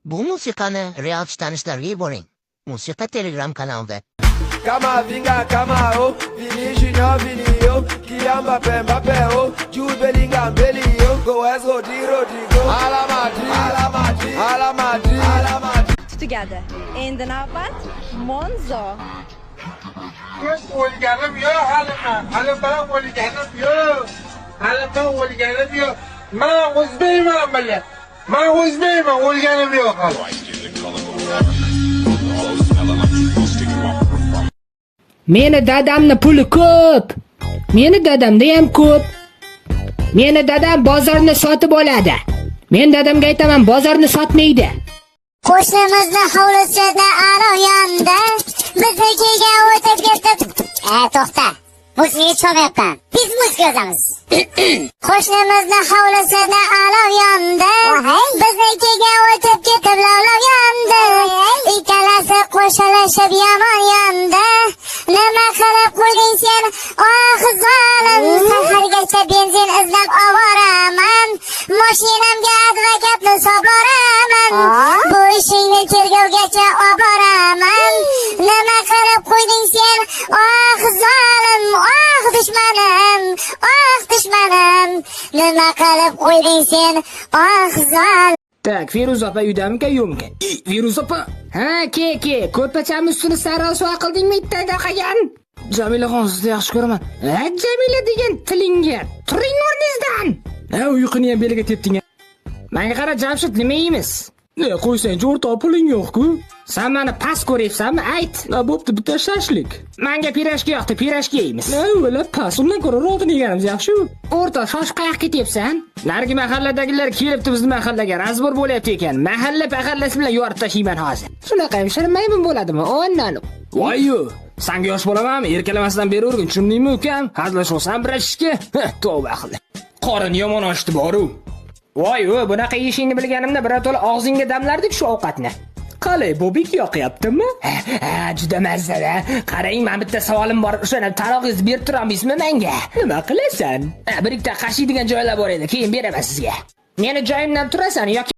Bu musiqani realchi tanishlarga boring. Musiqa Telegram kanalida. Kama vinga kama o, vini junior vini yo, Kylian Mbappé o, Jude Bellingham Belly yo, go as go Rodrigo, Ala Madrid, Ala Madrid, Ala Madrid, Ala Madrid. Tugadi. Endi navbat Monzo. O'lganim yo'q hali men o'lganim yo'q. Hali men o'lganim yo'q. Men o'zbekman bile. Men o'zbekman, o'lganim yo'q hali. Meni dadamni puli ko'p. Meni dadamda ham ko'p. Meni dadam bozorni sotib oladi. Men dadamga aytaman, bozorni sotmaydi. Qo'shnimizni hovlisida aroyanda biznikiga o'tib ketdi. To'xta. Musiqa chalmayapman. Biz musiqa yozamiz. Qo'shnimizni hovlisida aroyanda biznikiga o'tib ketib lavlav yondi. Ikkalasi qo'shilishib yomon yondi. Nima qilib qo'yding sen? Zolim, sahargacha benzin izlab ovoraman. Mashinamga advokatni soboraman. Bu ishingni tergovgacha oboraman. Nima qilib qo'yding sen? Zolim, dushmanim, dushmanim. Nima qilib qo'yding sen? Zolim. Tak, Feruza opa uydamika yo'qmi? Feruza opa. Ha, ke, ko'rpacham ustini sarosva qildingmi ittaga qolgan? Jamilaxon, sizni yaxshi ko'raman. Ha, Jamila degan tilingga. Turing o'rningizdan. Ha, uyquni ham beliga tepding. Menga qara, Jamshid, nima yeymiz? Ne, qo'ysang, o'rtoq puling yo'q-ku. Sen meni past ko'ryapsanmi? Ayt. Na bo'pti, bitta shashlik. Menga pirashki yoqdi, pirashki yeymiz. Ha, o'la past, undan ko'ra rotini yeganimiz yaxshi. O'rtoq, shosh qayoqqa ketyapsan? Narigi mahalladagilar kelibdi bizni mahallaga, razbor bo'lyapti ekan. Mahalla pahallasi bilan yorib tashlayman hozir. Shunaqa ham shirmayman bo'ladimi? Ondan. Voy-yu, senga yosh bolamanmi? Erkalamasdan beri o'rgin, tushundingmi ukam? Hazillashasan birashishga. Tavba qil. Qorin yomon ochdi boru. Voy, bunaqa yeyishingni bilganimda birato'la og'zingga damlardik shu ovqatni. Qalay, bobik yoqyaptimi? Ha, juda mazza-da. Qarang, men bitta savolim bor. O'shani taroqingizni berib turamisizmi menga? Nima qilasan? Bir ikkita qashiydigan joylar bor edi, keyin beraman sizga. Meni joyimdan turasan yoki